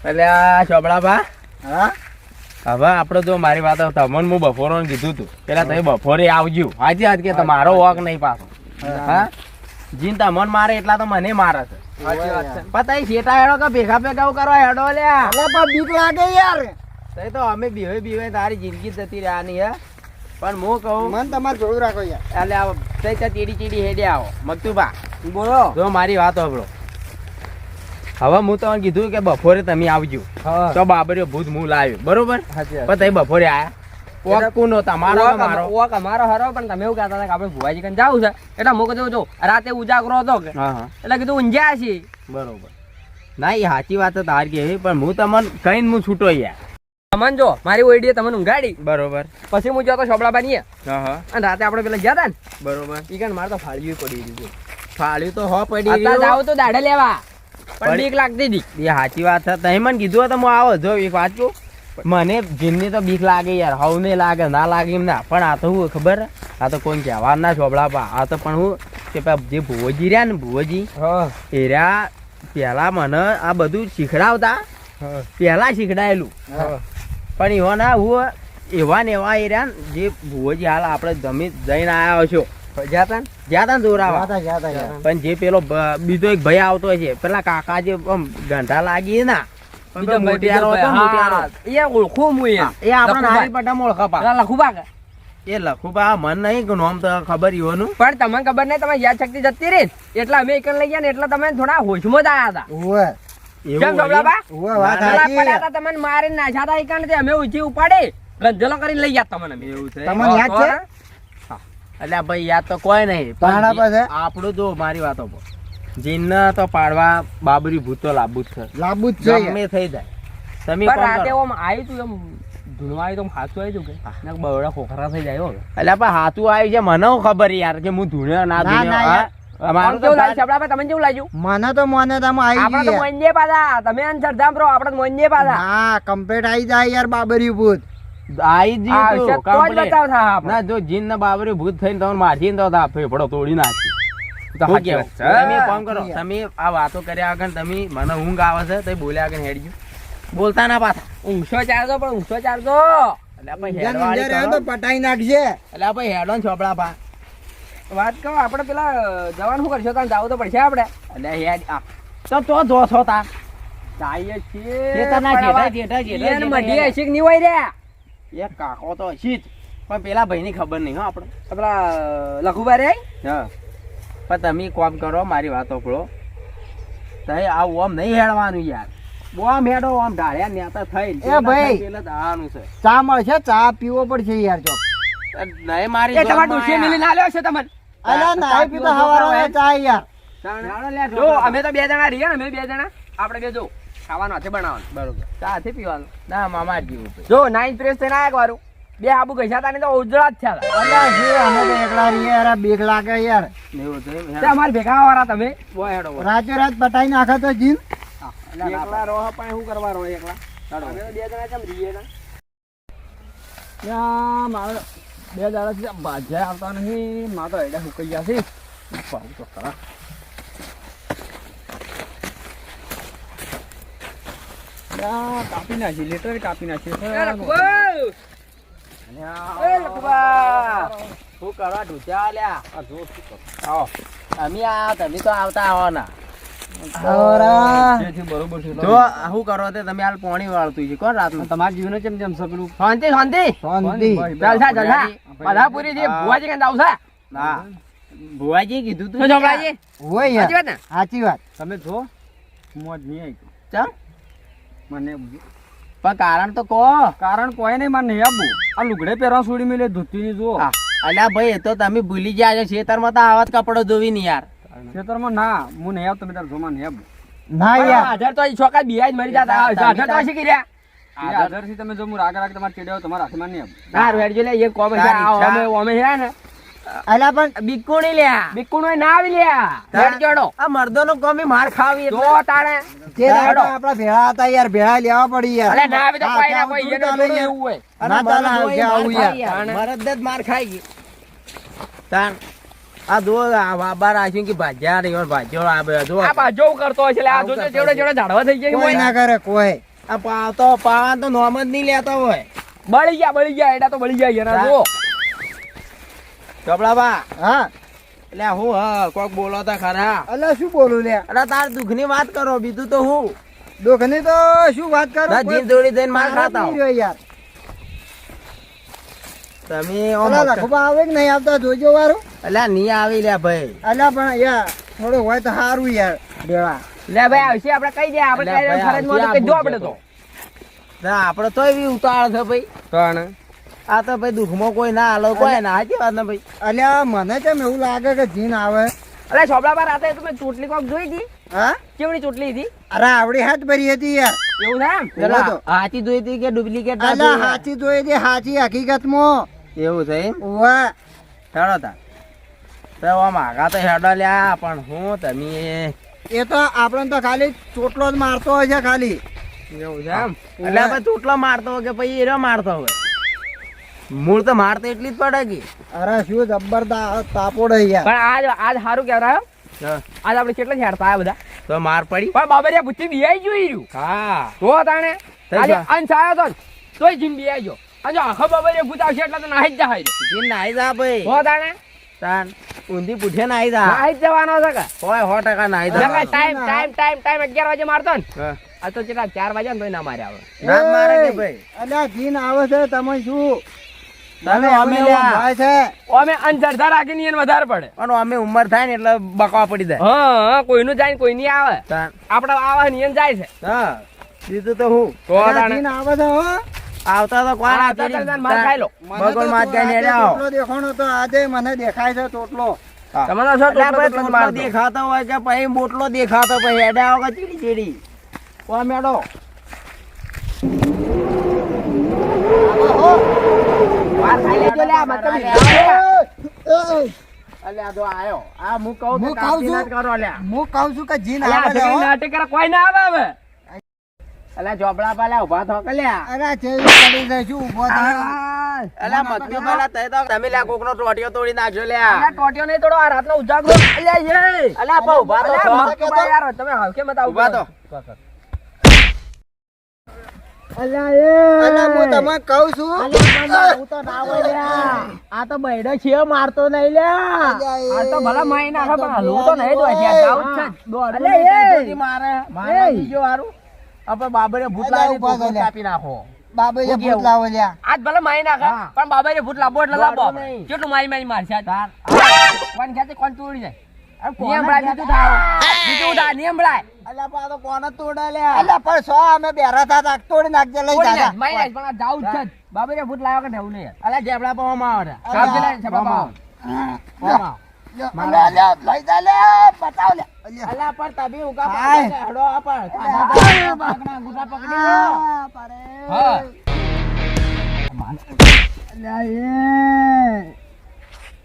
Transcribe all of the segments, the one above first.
એટલે ચોબડાભા હા હવે આપડે જો મારી વાત તમને હું બપોરે કીધું તું પેલા તમે બપોરે આવજો હાજી હાજ કે તમારો વોક નહીં પાછો હા જીન તમને મારે એટલા તો મને મારે છે પતા શેટા હેડો કે ભેગા ભેગા કરો હેડો લ્યા પણ બીક લાગે યાર તઈ તો અમે બીવે તારી જિંદગી જતી રહ્યા હે પણ હું કહું મન તમારે જોડું રાખો યાર એટલે તઈ ત્યાં ચીડી હેડે આવો મગતુભા બોલો જો મારી વાત સાંભળો હવે હું તમને કીધું કે બપોરે તમે આવજો તો બાબરિયો ભૂત હું લાવ્યો બરોબર પણ તમે બપોરે આયા કોનો તમારો અમારો હરો પણ તમે એવું કહેતા હતા કે આપણે ભુવાજી કન જાવું છે એટલે હું કીધું જો રાતે ઉજાગરો હતો કે એટલે કીધું ઊંઝ્યા છીએ બરોબર ના એ સાચી વાત તાર કે પણ હું તમને કહીને હું છૂટો યાર તમને જો મારી ઓઈડીએ તમને ઊંઘાડી બરોબર પછી હું જતો સોબળાબા ની અને રાતે આપણે પેલા ગયા હતા ને બરોબર ઈ કન મારે તો ફાળ્યું પડી ગયું ફાળ્યું તો હો પડી જાવ તો દાડે લેવા પણ બીક લાગતી હતી એ સાચી વાત છે તમે મને કીધું તો હું આવો જો એક વાત કહું મને જીનની તો બીક લાગે યાર હવ ને લાગે ના લાગે એમ ના પણ આ તો હું ખબર આ તો કોઈ કહેવા ના ચોબડાપા આ તો પણ હું કે જે ભુવોજી રહ્યા ને ભુવોજી એ રહ્યા પેલા મને આ બધું શીખડાવતા પેલા શીખડાયેલું પણ એવા ના હું એવા ને એવા એ રહ્યા ને જે ભુવોજી હાલ આપણે જમીન જઈને આવ્યા છો જ્યાં જોરાવા પણ જે પેલો બીજો એક ભાઈ આવતો છે પેલા કાકા જે ગંઢા લાગી ના લખુબા મન નહીં નોમ તો ખબર ઈવાનું પણ તમને ખબર નહીં તમે યાદ શક્તિ જતી રહી એટલે અમે એક લઈ ગયા ને એટલે તમે થોડા હોશમાં જ આવ્યા હતા તમને મારી નાખ્યા હતા અમે ઉછી ઉપાડી ગંજલો કરીને લઈ ગયા તમને એવું છે તમને યાદ છે એટલે ભાઈ યાદ તો કોઈ નહીં આપણું જો મારી વાતો જીન તો પાડવા બાબરી ભૂત તો લાંબુ જ છે ગમે થઈ જાય તમે રાતે ઓમ આવ્યું તું એમ ધૂણવાયું તો હાથું આવી તું કે બવડા ખોખરા થઈ જાય એટલે પણ હાથું આવી છે મને ખબર યાર કે હું ધૂણ્યો ના ધૂણ્યો અમારું તો તમને કેવું લાગ્યું મને તો મને તમે આવી તો મોંજે પાછા તમે અંતરધામ રહો આપણે મોંજે પાછા હા કમ્પ્લીટ આવી જાય યાર બાબરી ભૂત ના જો જીન ના બાબરી ભૂત થઈને તમે મારી તો ફેફડો તોડી નાખી તમે કામ કરો તમે આ વાતો કર્યા આગળ તમે મને ઊંઘ આવે છે તો બોલ્યા આગળ હેડજો બોલતા ના પાછા ઊંઘસો ચારજો પણ ઊંઘસો ચારજો એટલે પટાઈ નાખશે એટલે ભાઈ હેડો ચોપડા પા વાત કહો આપડે પેલા જવાનું શું કરશો તમે જવું તો પડશે આપડે એટલે હેડ તો તો જો છો તા જઈએ છીએ મઢી હશે કે નહીં હોય રે એક કાકો તો હશી જ પણ પેલા ભાઈ ની ખબર નહીં હો આપડે પેલા લખુબા રે હા પણ તમે કોમ કરો મારી વાતો પડો તઈ આવું આમ નહીં હેડવાનું યાર બોમ હેડો આમ ઢાળ્યા નેતા થઈ એ ભાઈ પેલા દાવાનું છે ચા મળશે ચા પીવો પડશે યાર ચોક નહીં મારી તમારે ડોશી મિલી ના લ્યો છે તમને અલા ના પીતો હવારો ચા યાર જો અમે તો બે જણા રહીએ ને અમે બે જણા આપણે બે જો ખાવાનું હાથે બનાવવાનું બરોબર ચા હાથે પીવાનું ના મામા જીવું જો નાઈન પ્રેસ થઈને આયા વારું બે આબુ ગઈસા તાને તો ઉજળા જ થયા અલા જે અમે તો એકલા રહીએ યાર બીક લાગે યાર એવું તે અમાર ભેગા વાળા તમે બો હેડો રાતે રાત પટાઈ નાખે તો જીન એકલા રહો પણ શું કરવા રહો એકલા અમે તો બે જણા કેમ રહીએ ને યા મારે બે દાડાથી બાજા આવતા નહીં માં તો એડા સુકાઈ ગયા છે પાઉં તો ખરા કાપી નાખી લેટર કાપી નાખી શું કરવા ઢૂંચ્યા લ્યા આવો અમે આ તમે તો આવતા આવવાના બરોબર છે જો શું કરો તે તમે હાલ પાણી વાળતું છે કોણ રાતનું તમારા જીવન કેમ જેમ સપનું શાંતિ શાંતિ જલસા જલસા બધા પૂરી છે ભુવાજી કઈ જાવ છે હા ભુવાજી કીધું તું શું છોકરાજી હોય યાર સાચી વાત ને સાચી વાત તમે જો મોજ નહીં આવી ચમ મને પણ કારણ તો કહો કારણ કોઈ નહીં મને નહીં આપવું આ લુગડે પહેરવા છોડી મેલે ધોતી ની જો અલ્યા ભાઈ એ તો તમે ભૂલી ગયા છો ખેતરમાં તો આવા જ કપડો ધોવી ને યાર ખેતરમાં ના હું નહીં આવતો તમે તાર જોમાં નહીં આપું ના યાર હાજર તો છોકરા બિયાજ મરી જતા હાજર તો શીખી રહ્યા હાજર થી તમે જો હું રાગ રાગ તમારે ચેડ્યો તમારા હાથમાં નહીં આપું ના રેડ જો લે એક કોમે છે ઓમે ઓમે છે ને અલા પણ બિકુણી લ્યા બિકુણ ના આવી લ્યા રેડ જોડો આ મર્દોનો કોમે માર ખાવી જો તાણે તે દાડો આપણા ભેળા હતા યાર ભેળા લેવા પડી યાર અલે ના આવી તો કોઈ ના કોઈ એને જોડો એવું હોય ના ચાલે આવજે આવું યાર મરદ જ માર ખાઈ ગઈ તાન આ દો આ બાબા રાખ્યું કે ભાજ્યા રે ભાજ્યો આ જો આ બાજુ કરતો હોય છે આ જોજો જોડે જોડે ઝાડવા થઈ જાય કોઈ ના કરે કોઈ આ પાવા તો નોમ જ નહીં લેતો હોય બળી ગયા એડા તો બળી ગયા એના જો કપડાબા હા એટલે હું હ કોક બોલો તો ખરા અલા શું બોલું લે અરે તાર દુઃખની વાત કરો બીજું તો હું દુઃખની તો શું વાત કરું જીભ દોડી દઈને માર ખાતા હો. યાર તમે ઓલા લખવા આવે કે નહીં આવતા જોજો વારું અલ્યા નહીં આવી લ્યા ભાઈ અલા પણ યાર થોડું હોય તો સારું યાર ભેળા લે ભાઈ આવશે આપણે કહી દે આપણે લે ભાઈ, ફરજમાં તો આવશે, કહી દો આપણે તો ના આપડે તો એવી ઉતાળ છે ભાઈ તાણે આ તો ભાઈ દુઃખમાં કોઈ ના હાલો કોઈ ના હાચી વાત ને ભાઈ અલ્યા મને કેમ એવું લાગે કે જીન આવે અરે છોપડા પર રાતે તમે ચોટલી કોક જોઈ હતી હા કેવડી ચોટલી હતી અરે આવડી હાથ ભરી હતી યાર એવું છે એમ પેલા તો. હાચી જોઈ હતી કે ડુપ્લિકેટ અલા હાચી જોઈ હતી હાચી હકીકતમાં એવું છે એમ વાહ હેડો તા તો આમ આગા તો હેડો લ્યા પણ હું તમે એ તો આપણને તો ખાલી ચોટલો જ મારતો હોય છે ખાલી એવું છે એમ એટલે આપણે ચોટલો મારતો હોય કે પછી એરો મારતો હોય મૂળ તો મારતો એટલી જ પડે કે અરે શું જબરદસ્ત તાપોડે યાર પણ આજ સારું કહેવાય હા, આજ આપણે કેટલા હેડતા આ બધા તો માર પડી પણ બાબરિયા પૂછી બિયાઈ જોઈ રહ્યું હા તો તાણે થઈ આજે જા. અંશ આવ્યો તો ને, તોય જીમ બિયાઈ ગયો અને જો આખો બાબરિયા ભૂત આવશે એટલે તો નાહી જ જાય જીન નાઈ જા ભાઈ તો તાણે તાન ઊંધી પૂઠે નાઈ જા નાહી જ જવાનો છે કે હોય 100% નાઈ જા ટાઈમ 11 વાગે મારતો ને હા. આ તો કેટલા 4 વાગ્યા ને તોય ના માર્યા આવે ના જ મારે કે ભાઈ અલ્યા જીન આવે છે તમે શું તમે અમે લ્યા ભાઈ છે અમે અંજરધા રાખીને એને વધારે પડે પણ અમે ઉંમર થાય ને એટલે બકવા પડી જાય હા કોઈનું જાય ને કોઈ નહીં આવે તાન આપણે આવા ને એને જાય છે હા બીજું તો હું તો અલ્યા તાણે જીન આવે છે હો આવતા તો કોણ આ આપી તારે માર ખાઈ લો બગલ માં જ આજે જઈને આવો. ચોટલો દેખાણો તો આજે મને દેખાય છે ચોટલો તમારો શર્ટ એટલે આપણે ટોટલો ચોટલો માર દો. દેખાતો હોય કે પછી બોટલો દેખાતો પછી હેડે આવો કે ચીડી ચીડી કોણ મેડો માર ખાઈ લેજો લે આ મતલબ અલ્યા તો આયો આ હું કહું હું કે કહું કાપી છું. ના જ કરો લ્યા હું કહું છું કે જીન અલ્યા આવે છે આ હો. નાટક કરે કોઈ ના આવે હવે અલ્યા ચોપડા પાલા ઉભા થો કે લ્યા અરે જેવી પડી જાય શું ઊભો થાય અલ્યા મતલબ પેલા તઈ તો તમે લ્યા કોકનો ટોટિયો તોડી નાખ્યો લ્યા અલ્યા ટોટિયો નહીં તોડો આ રાતનો ઉજાગરો અલ્યા એ અલ્યા પણ ઉભા તો થો. અલ્યા મત ઉભા યાર તમે હાવ કેમ બતાવો ઉભા તો અલ્યા હું તમને કહું છું આ તો બૈડો છે મારતો નહીં લ્યા આ તો ભલા માઈ નાખે પણ હલવો તો નહીં દો યાર જાવ જ છે અલ્યા એ મારે મારે બીજો હારું આપણે બાબરે ભૂત અલ્યા લાવી ઉભા થો લ્યા. કાપી નાખો બાબે જે હું ભૂત કેવું? લાવો લ્યા આજ ભલે માઈ નાખે હા. પણ બાબાએ ભૂત લાવો એટલે લાવો દોડવું નહીં. કેટલું મારી મારી મારશે આજ તાર. કોણ ખેંચે કોણ તોડી જાય અરે કોને નિયમ બળાય બીજું થાય બીજું થાય નિયમ બળાય અલ્યા પણ આ તો કોને તોડે લ્યા અલ્યા પણ સો અમે બેરા હતા તોડી નાખજે લઈ તોડી જાજા નાખ, મારી નાખ, પણ આ જાવું જ છે જ. બાબાએ ભૂત લાવ્યો કે ઢેવું નહીં યાર. અલ્યા જેબડા પાવામાં આવે કાપી લે, છેપા પાવ. પાવામાં. અલ્યા લઈ જા લે બતાવ લે અલ્યા અલ્યા પણ તબી ઉકા હાય. પાડે હેડો આ પણ પાકના ગુટા પકડી લો હા.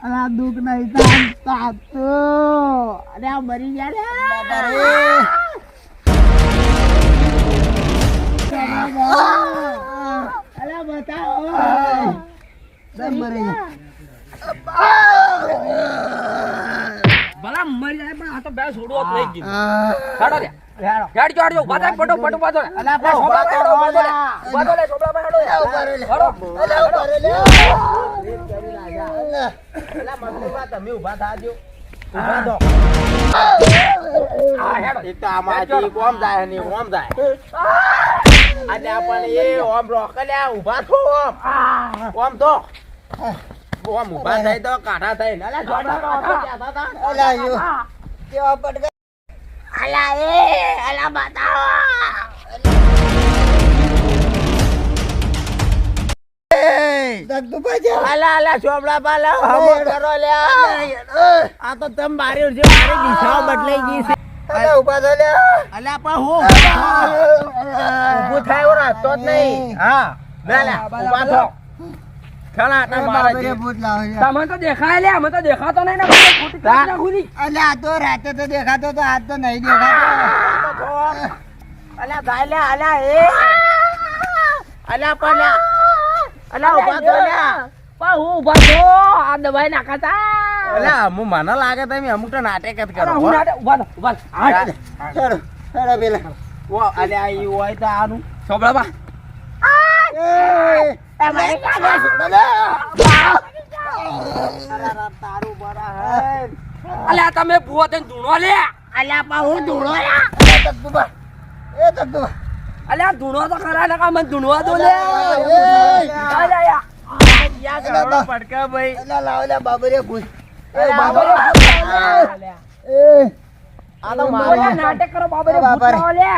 અલ્યા દુઃખ નહીં તાતો અલ્યા મરી ગયા અલ્યા બતાવો મરી તો બે છોડવો જ નહીં કીધું. હેડો લે. હેડ જો, હેડ જો. ઉભા થાય, ફટો, ફટો, ઉભા થો લે. અલા, લે, છોકરા ભાઈ, હેડો, ઉભા થો લે. ઉભા થો લે, છોકરા ભાઈ, હેડો. અલા, મમ્મી, તમે ઊભા થાજો. ઊભા થો. હા, હેડો. એક તો આમાંથી કોમ જાય ને કોમ જાય. અને આપણે એ ઓમ રોકલ્યા ઊભા થો ઓમ તો ઓમ ઊભા થાય તો કાઢા થાય ને અલા જોડા કાઢા હતા. અલા, યો. કેવા પડ ગયા? અલા, અલા, બતાવો. અલા અલા ચોપડા પાલા હમો કરો લ્યા. આ તો તમ મારી છે મારી દિશાઓ બદલાઈ ગઈ છે. અલા, ઉભા થો લે. અલા પણ હું ઊભું થાય એવો રાસ્તો જ નહીં. હા લે લે ઊભા થો. ઘણા આટા મારે છે. બાબરે ભૂત લાવે છે. તમને તો દેખાય લે, અમે તો દેખાતો નહીં ને ખોટી ખોટી નાખું ની. અલા, આ તો રાતે તો દેખાતો તો આજ તો નહીં દેખાતો. અલા ગાય લે અલા એ અલા પણ અલા ઊભા થો લ્યા. પણ હું ઉભા છો આ દવાઈ નાખાતા. અલા હું મને લાગે તમે અમુક તો નાટક જ કરો. હું નાટક ઉભા થો, ઉભા થો. હા, હેડો, હેડો પેલા. ઓ અલ્યા ઈ હોય તો આનું છોકરા બા. મારી કાલે છોડો લે. તારું બરા હે. અલ્યા તમે ભૂવો થઈને ધૂણો લે. અલ્યા પણ હું ધૂળો લ્યા. તકતુબા. એ તકતુબા. અલ્યા ધૂણો તો ખરા નકા મને ધૂણવા દો લે. અલ્યા યા ઘણો પડકા ભાઈ. અલા, લાવ લે બાબરે ભૂત. એ અલા, બાબરે. એ આ તો ઓલા મારે નાટક કરો બાબરે બાબા રે. ભૂતરાઓ લે.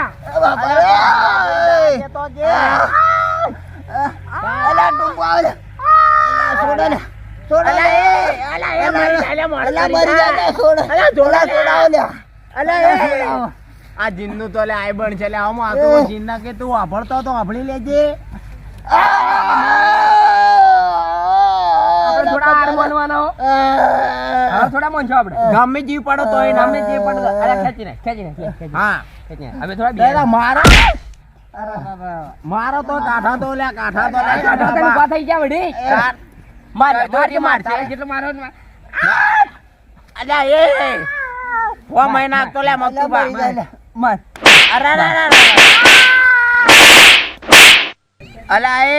બાબરે. તો જે અલા, ટૂંકો આવે લે. અલા, છોડો લે. છોડો લે. અલા એ મરી જાય લે મોડ અલા, કરી મરી જાય લે, છોડો. અલા જોડા છોડાવો લે. અલા એ આ જીનનું તો લે આઈ બન છે લે આમ આ તો જીનના કે તું વાપરતો તો વાપરી લેજે. આપણે થોડા હાર બનવાનો. હવે થોડા મોનશો આપણે. ગમે જીવ પડો તો એ અમે જે પણ અરે ખેંચી નાખ, ખેંચી નાખ, ખેંચી નાખ. હા ખેંચી નાખ. અમે થોડા દાદા બીજા મારો અરે બાબા. મારો તો કાઠા તો લે કાઠા તો લે કાઢો તમે ઊભા થઈ ગયા વળી. માર માર તારે જેટલો મારો ને માર. અલ્યા એ ઓ મહિના તો લે અલા, મકતુબા મરી જાય લે. માર. અરે અલા એ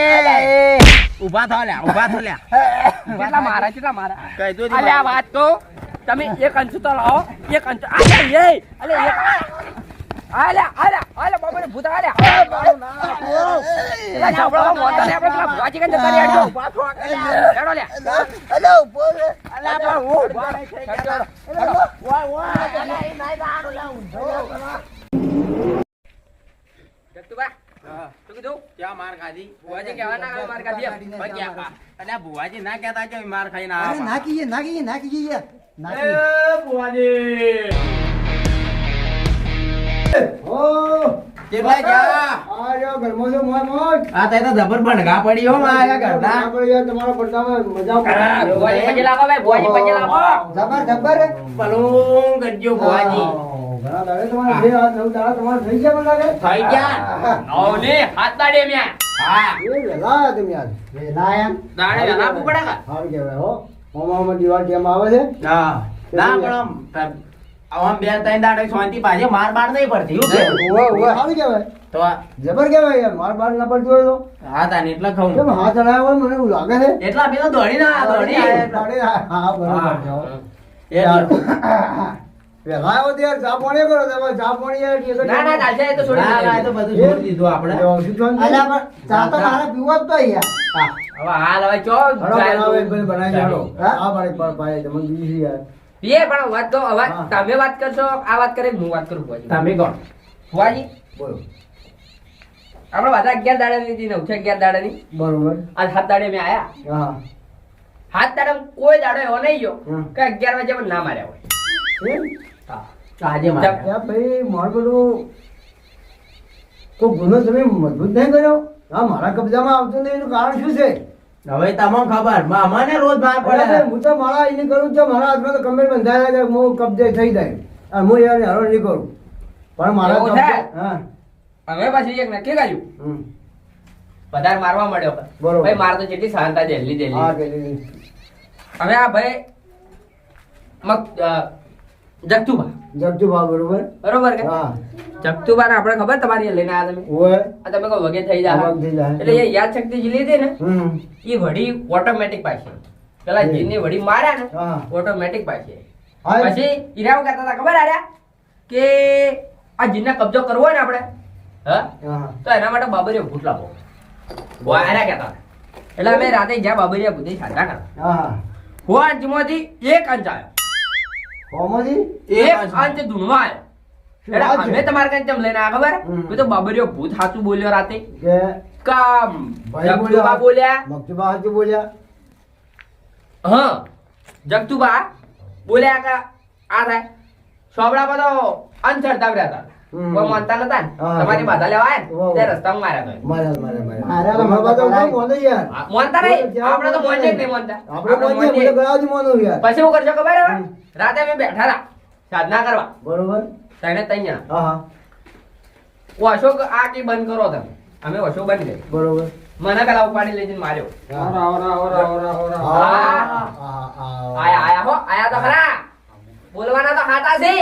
ઊભા થો લે ઊભા થો લે કેટલા મારા કેટલા મારા. કઈ તો અલે આ વાત તો તમે એક અંશ તો લાવો, એક અંશ. અલે એ અલે એક અલે બાબરે ભૂત અલે એલા છોકરા મોટા લે આપણે પેલા ભુવાજી કન જતા રહેજો. ઊભા થો હેડો લે. અલા, ઉભો રે. અલા પણ હું ઊભા નહીં થઈ ગયા. ઓય અલા એ નહીં દાડો લે ઊંધો જગતુબા તું કીધું ક્યાં માર ખાધી ભુવાજી કહેવા ના આવે માર કાઢી આપ. ભાઈ ક્યાં અલ્યા ભુવાજી ના કહેતા કે માર ખાઈને અરે, આવા નાખીએ, નાખીએ, નાખીએ. નાખીએ. એ ભુવાજી ઓ, કેટલા જા આ રહ્યો ઘરમાં છો, મોય મોય. આ તો જબર ભણગા પડી હો મારા ઘરના આપણે યાર તમારા પડતામાં મજા આવે. ભુવાજી પગે લાગો ભાઈ, ભુવાજી પગે લાગો. જબર, જબર. પલું ગજ્જો ભુવાજી ઘણા દાડે તમારા બે હાથ, નવ દાડા તમારા થઈ ગયા મને લાગે. થઈ ગયા આવ ને હાથ દાડે મ્યા. હા એ વેલા આયા તમે આજ. વેલા આયા એમ? દાડે વેલા પકડા કા સારું કહેવાય હો. મોમાં દિવાળ કેમ આવે છે? ના ના પણ આમ બે ત્રણ દાડે શાંતિ પાછે માર બાર નહીં પડતી હું કેવું? ઓવે, ઓવે, સારું કહેવાય. તો જબર કહેવાય યાર. માર બાર ના પડતું હોય તો. હા તાને એટલા ખાઉં કેમ હાથ હલાવ્યા હોય મને એવું લાગે છે. એટલા પેલા દોડી ના દોડી દાડે, હા, બરોબર છે હો. એ વેલા આવ્યો તો યાર ચા પાણી કરો. તમે ચા પાણી યાર કે ના ના ચાલશે, એ તો છોડી ના ના એ દીધું. તો બધું છોડી દીધું આપણે અલ્યા, પણ ચા તો મારે પીવો જ તો યાર. હા હવે હાલ હવે ચો હળો બનાવે એક ભાઈ બનાવી ચાલો. હાલો. હા ભાઈ ભાઈ તમને બીજી છે યાર. પીએ પણ વાત તો હવે હા. તમે વાત કરશો, આ વાત કરે હું વાત કરું ભુવાજી. તમે કોણ ભુવાજી બોલો. આપણે બધા 11 દાડાની હતી ને 11 દાડાની બરોબર. આજ 7 દાડે મેં આયા. હા. 7 દાડે કોઈ દાડો એવો નહીં ગયો હમ. કે 11 વાગે મને ના માર્યા હોય. એમ? હા. આજે મારે યાર ભાઈ માર પેલું કોઈ ગુનો તમે મજબૂત નહીં કર્યો. હા, મારા કબજામાં આવતું નહીં એનું કારણ શું છે? હવે તમને ખબર અમને રોજ માર અરે ભાઈ, પડે હું તો મારા એને કરું છું. મારા હાથમાં તો કમેર બંધાયેલા છે. હું કબજે થઈ જાય અને હું યાર હરો નહીં કરું. પણ મારા એવું કબજે છે? હા. હવે પછી એક નક્કી કર્યું હમ. વધારે મારવા મળ્યો બરોબર. ભાઈ માર તો જેટલી સહાનતા જેટલી હા, જેટલી કે હવે આ ભાઈ મગ જગતુભા જગતુભા બરોબર બરોબર કે હા જગતુભા ને આપણે ખબર તમારી લઈને આવ્યા તમે ઓય આ તમે કહો વગે થઈ જાય વગે થઈ જાય. એટલે એ યાદ શક્તિ જે લીધી ને હમ એ વડી ઓટોમેટિક પાછી પેલા જીનની વડી માર્યા ને હા ઓટોમેટિક પાછી હા પછી ઈરાવ કહેતા હતા ખબર આર્યા કે આ જીનને કબજો કરવો હોય ને આપણે હા હા તો એના માટે બાબરિયા ભૂત લાવો આર્યા કહેતા હતા. એટલે અમે રાતે જ્યાં બાબરિયા ભૂતની સાધના કરતા હા હોવામાંથી એક અંશ આવ્યો કોમોજી એક અંશ ધૂણવા આવ્યો એટલે વાત છે? અમે તમારે કઈ તેમ લઈને આવ્યા ખબર હમ. મેં તો બાબરિયો ભૂત સાચું બોલ્યો રાતે કે કામ ભાઈ જગતુબા બોલ્યા મકતુબા હાચું બોલ્યા હા જગતુબા બોલ્યા કે આ થાય સોબડા બધો અનચડતા રહ્યા હતા હમ. કોઈ માનતા નતા ને હા. તમારી બાધા લેવા આયા વાહ, ને તે વાહ. રસ્તામાં માર્યા હતા. માર્યા અમારા તો કોઈ મોને યાર આ મોનતા નહીં આપણે તો મોનજે જ નહીં મોનતા આપણે મોને મોનજે. બોલે ગળાજી મોનો યાર પછી શું કરશો ખબર હવે હમ. રાતે અમે બેઠા હતા સાધના કરવા બરોબર તને ત્રણ જણા હા હા ઓ અશોક આ કે બંધ કરો તમે અમે અશોક બંધ કરી બરોબર મને પેલા ઉપાડી લઈ જઈને માર્યો આયા આયા હો આયા તો ખરા બોલવાના તો ખાતા છે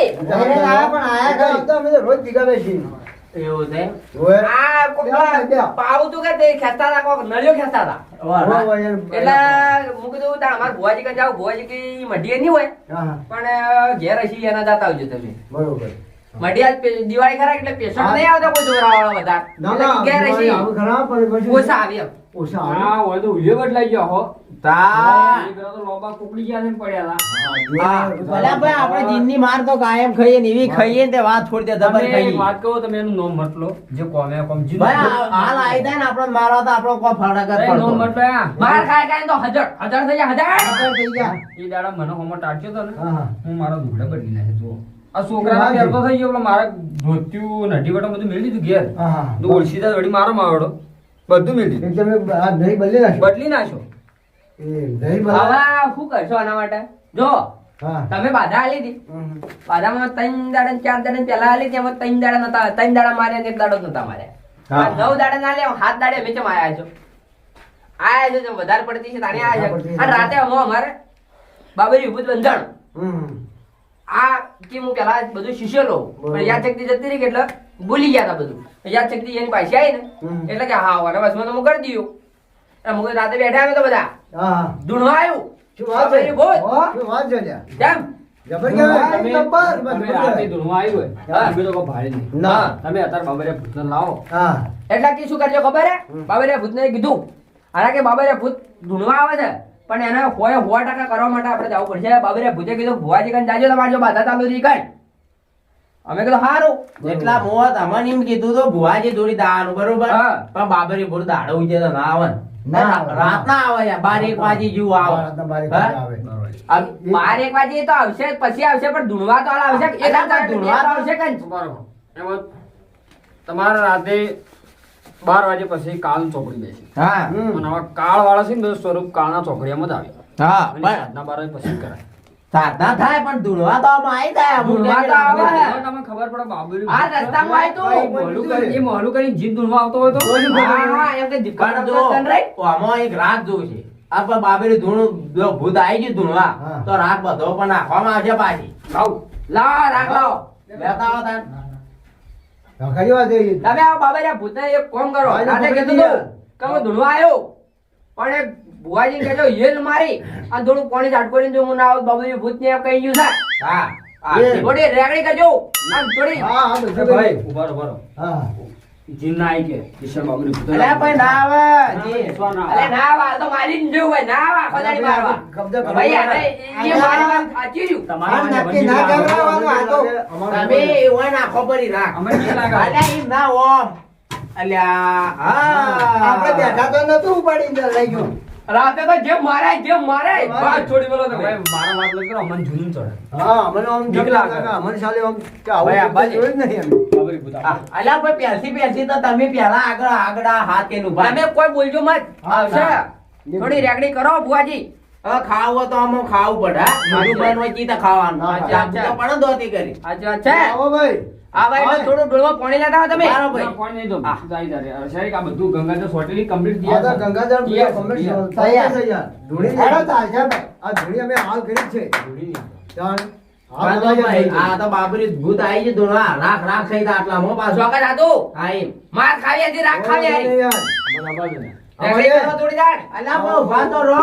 અમે તો રોજ ભેગા બેસી એવું છે ઓય આ કોક પાવું તું કે તે ખેંચતા હતા કોક નળિયો ખેંચતા હતા એટલે હું કીધું તાર અમાર ભુવાજી કન જાવ ભુવાજી કી મઢીએ નહીં હોય હા પણ ઘેર હસી એના જાતા આવજો તમે બરોબર મઢિયા દિવાળી ખરા એટલે પેશન્ટ નહીં આવતા કોઈ જોરાવાળા વધારે ના એટલે ના ઘેર હસી આવું ખરા પણ પછી ઓછા આવી એમ ઓછા આવે. ભલા ભાઈ આપણે જીનની માર તો કાયમ ખાઈએ ને એવી ખાઈએ ને તે વાત છોડી દે દબર ખાઈએ ભાઈ હાલ આવી જાય ને આપણે મારવા તો આપણો કોઈ ફરક જ પડતો માર ખાય ખાય તો હજાર હજાર થઈ જાય હજાર આગળ થઈ ગયા. હા હા હું મારા દુખડે બદલી નાખે જો આ છોકરાના પહેરતો થઈ ગયો એટલે મારે ધોત્યું નઢી વટા બધું મેળી દીધું ઘેર હા હા તો ઓળશીદા વળી મારો માવડો બધું મેળી દીધું એકદમ આ દહીં બદલી નાખ્યો. બદલી નાખ્યો એ દહીં બદલા- હવે શું કરશો આના માટે જો હા તમે બાધા આલી હતી હમ. બાધામાં 3 દાડા ને 4 દાડા પહેલા આલી હતી એમાં 3 દાડા નતા 3 દાડા માર્યા ને 1 દાડો નતા માર્યા હા. 9 દાડા ના લે 7 દાડે મેં ચમ આયા છો આયા છો જેમ વધારે પડતી છે તાને આયા વધારે છો પડતી છે. અને રાતે અમારે બાબરી ઉભું બંધણ હમ. આ કે હું પેલા બધું શીશેલો બરોબર. પણ યાદ શક્તિ જતી રહી કે એટલે ભૂલી ગયા હતા બધું યાદ શક્તિ એની પાસે આવી ને હમ. એટલે કે હા હવે બસ મને હું કરી દઉં એટલે હું રાતે બેઠા અમે તો બધા હા હા ધૂણવા આવ્યું શું વાત છે? બાબરી ભૂત. હો? શું વાત છે લ્યા? કેમ જબર કહેવાય. તમે- જબર. તમે રાતે ધૂળમાં આવ્યું હોય હા. અમે તો કોઈ ભાડે નહીં ના. તમે અત્યારે બાબરિયા ભૂતને લાવો હા એટલે કે શું કરજો ખબર હે હમ. બાબરિયા ભૂતને કીધું આના કે બાબરિયા ભૂત ધૂણવા આવે છે પણ એને હોય 100% કરવા માટે આપણે જવું પડશે બાબરિયા ભૂતે કીધું ભુવાજી કન જાજો તમારે જો બાધા ચાલુ રહી કઈ અમે કીધું હારું જેટલા મોત અમને એમ કીધું તો ભુવાજી થોડી દાવાનું બરોબર હા. પણ બાબરી ભૂલ દાડો ઉજે તો ના આવે ને. ના આવે. રાત ના આવે યાર 12 વાગે જેવું આવે રાતના 12 હા? વાગે આવે. આ 12 વાગે તો આવશે પછી આવશે પણ ધૂણવા તો હાલ આવશે એક અલા, હાથ ધૂણવા ધૂણવા તો તો આવશે કઈ બરોબર એમાં તમારે રાતે 12 વાગે પછી કાળ ચોકડી બેસી હા હમ. અને હવે કાળ વાળા છે ને બધું સ્વરૂપ કાળના ચોકડીયામાં જ આવે હા અને પણ સાંજના 12 વાગે પછી કરાય સાધના થાય પણ ધૂળવા તો આમાં આવી જાય અમુક ધૂળવા તો આવે. ટાઈમે. તમને ખબર પડે બાબુરી આ રસ્તામાં આવ્યું તું. ભાઈ, મોઢું કરી- એ મોઢું કરીને જીભ ધૂળવા આવતો હોય તો હા, એમ કે પણ જીભકાનો જો દર્શન રાઈટ? આમાં એક રાગ જોવું છે આ પણ બાબરી ધૂણું જો ભૂત આવી ગયું ધૂણવા હા. તો રાગ બધો પણ નાખવામાં આવશે પાછી લાવ લાવો રાખ લાવો લેતા આવો તાન. ખરી વાત છે એ. તમે આ બાબરિયા ભૂતને એક કામ કરો ભાઈને રાતે પકડી કીધું દીધા. તું કે હું ધૂણવા આવ્યો પણ એક ભુવાજી કહેજો યેલ મારી અને થોડું પાણી ઝાટકોરીને જો હું ના આવું બાબરિયા ભૂતને એમ કહી ગયું છે હા આ એ. થોડી રેગડી કરજો આમ થોડી હા હા બધું ભાઈ કરે. ઉભા રહો, ઉભા રહો. હા જીન ના આવી કે કિશન બાબુરી ભૂત અલ્યા પણ ના આવે જી. અલે ના આવા તો મારી જ જેવું હોય ના આવા આખો દાડી મારવા કબજે કરવા. ભાઈ આને એ મારી વાત સાચી રહ્યું તમારા આ મને નક્કી ના બંધી કરાવવાનું આ તો. તમે અમારું- એવો નાખો પડી રાખ અમે નહીં લાગે. અલ્યા એમ ના ઓમ અલ્યા હા આપણે બેઠા તો નતું ઉપાડીને લઈ ગયો. રાતે તો જેમ મારે વાત છોડી બોલો તમે મારા વાત લગ કરો અમને જૂનું ચડે હા મને આમ બીક લાગે. મને સાલે આમ કે આવું ભાઈ, આ તો બાજુ. જોયું જ નહીં એમ. બાબુરી ભૂત હા, અલ્યા ભાઈ પહેલથી તો તમે પહેલા આગળ આ હાથ કે નું તમે કોઈ બોલજો મત આવશે હા. થોડી રેગડી કરો ભુવાજી હવે ખાવું હોય તો આમાં ખાવું પડે હા મારું બન હોય ચીતા ખાવાનું હા, અચ્છા, જાગવું તો પડે ને ધોતી કરી અચ્છા છે આવો ભાઈ આ ભાઈ હા. થોડું ડોળમાં પાણી લેતા હો તમે બરાબર. ના, કોઈ નહીં તો હા. સારી તારી. શેરીક આ બધું ગંગાજળ સોટેલી complete આ તો તૈયાર છે. ગંગાજળ તૈયાર છે, કમ્પ્લીટ તૈયાર. તૈયાર છે યાર. ધૂળી હેડો ચાલશે ભાઈ. આ ધૂળી અમે હાલ કરી જ છે ધૂળી નહીં. ચાલ હા, ભાઈ. આ તો બાબરી ભૂત આવી ગયું તું, હા. રાખ રાખ સહિત આટલામાં પાછો. ચોક્કસ હતું હા, એમ. માર ખાવી હતી રાખ ખાવી હતી યાર. રેકડી કરવા થોડી દાડ અલા પણ ઉભા તો રહો.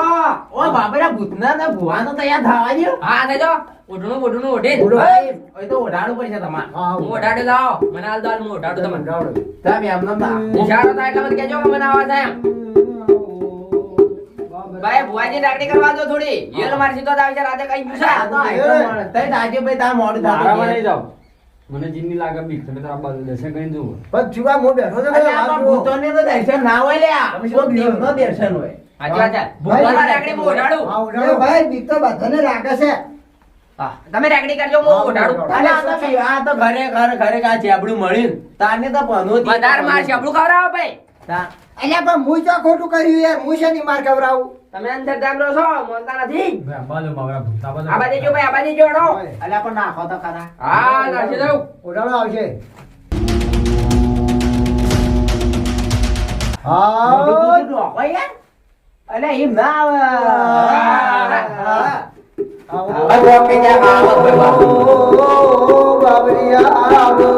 ઓય બાબરા ભૂતના ને ભુવાનો તૈયાર થવા દ્યો. હા દેજો ઓઢણું ઓઢે હા, એમ. ઓય તો ઓઢાડવું પડશે તમારે. હા, હું ઓઢાડે લાવો મને હાલ દો હું ઓઢાડું તમને જાવડો. તમે એમ નમ ના. નિશાળો થાય એટલે મને કહેજો કે મને આવા થાય એમ ભાઈ ભુવાજી રાકડી કરવા દો થોડી યેલો મારી સીધો જ આવી છે રાતે કઈ પૂછા આ તો આઈટમ મળે. તઈ દાજીભાઈ તાર મોડું થતું મારામાં જાય. નહીં જાઓ. મને જીનની લાગે બીક તમે તારા બાજુ દર્શન કરીને જુઓ. પણ ચૂકા હું બેઠો છું અરે આમાં ભૂતોને તો દર્શન ના હોય લ્યા. તમે શું કોક દેવનો દર્શન હોય. સાચી વાત છે ભુવાના રાકડી હું ઓઢાડું હા, ઉડાડો. ભાઈ બીક તો બધાને લાગે છે. હા. તમે રાકડી કરજો હું ઓઢાડું અલા આ તો ઘરે આ ચેબડું મળ્યું. તારને તો ભણવું જ વધારે માર છે આપણું ખવડાવો ભાઈ તા- અલ્યા પણ હું ચા ખોટું કર્યું યાર, હું શેની માર ખવડાવું? તમે અંદર જાગરો છો મોનતા નથી ભાઈ, આ બાજુ મારા ભૂત, આ બાજુ. આ બાજુ જો ભાઈ આ બાજુ જોડો અલા પણ નાખો તો ખરા. હા નાખી દઉં ઉડાડો આવશે. હા. મોઢું પૂછું ડોકો યાર. અલા એમ ના આવે. આવો. હવે રોકી જા આવો ભાઈ બાપુ. ઓ બાબરિયા આવો.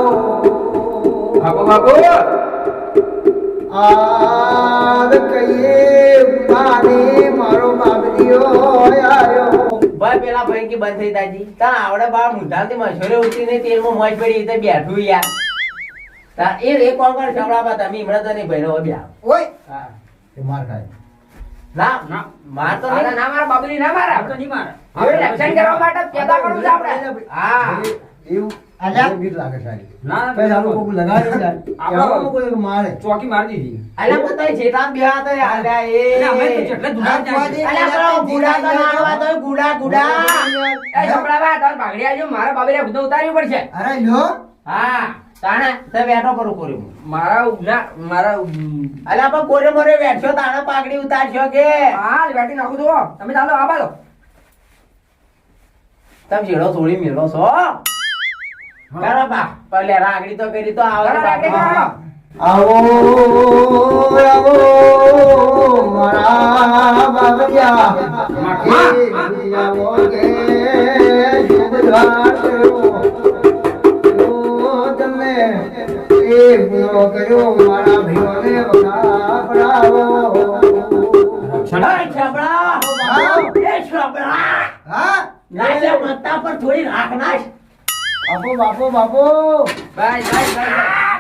બાપુ બાપુ. આદ કહીએ માને મારો બાબરિયો આયો. ભાઈ પેલા ભાઈ કે બંધ થઈ તાજી. તા આવડે બા મુઢાથી મશોરે ઉતરી ને તેલમાં મોજ પડી તે બેઠું યાર. તા એ કોણ કર સંભળાવા તમે હમણાં તો નહીં ભઈનો બેહો. ઓય હા. એ માર ખાય. ના ના. માર તો અરે નહીં. ના મારા બાબુની ના મારા આ તો નહીં મારે. હવે રક્ષણ કરવા માટે પેદા કરવું છે આપણે હા. એવું અલ્યા બીક લાગે સાહેબ. ના, ના, કઈ સારું કોક લગાડ્યું છે. આપણા એવામાં કોઈ મારે. ચોકી મારી દીધી. અલા પણ તઈ જેઠાં બેહા તો આલ્યા એ. અને અમે તો જેટલે ધુલા ત્યાં છે. અલા પણ ગુડા તો ના આલવા તોય ગુડા. એ છોકરાવા તાર ભાગડી આવજો મારા બાબરિયા ભૂત ઉતારવી પડશે અરે લ્યો. હા. તાણે તે બેઠો કરું કોરી. મારા ઉગના મારા અલા પણ કોરે મોરે બેઠો તાણે પાઘડી ઉતારશો કે. હા બેટી નાખું તો તમે ચાલો આ બાલો તમે જેડો થોડી મેળો છો. બરાબર. પલે રાગડી તો કરી તો આવે ચાલો રાકડી બાપા. કરો. આવો આવો મારા બાબરિયા. એ આવો કે સુધાર કરો. તમે એ ગુનો કર્યો મારા ભાઈઓને વખાવડાવો. એ છબડા. એ છબડા. હા નાચે મત્તા પર થોડી રાખ નાખ. બાપો બાપો બાપો. બાય બાય બાય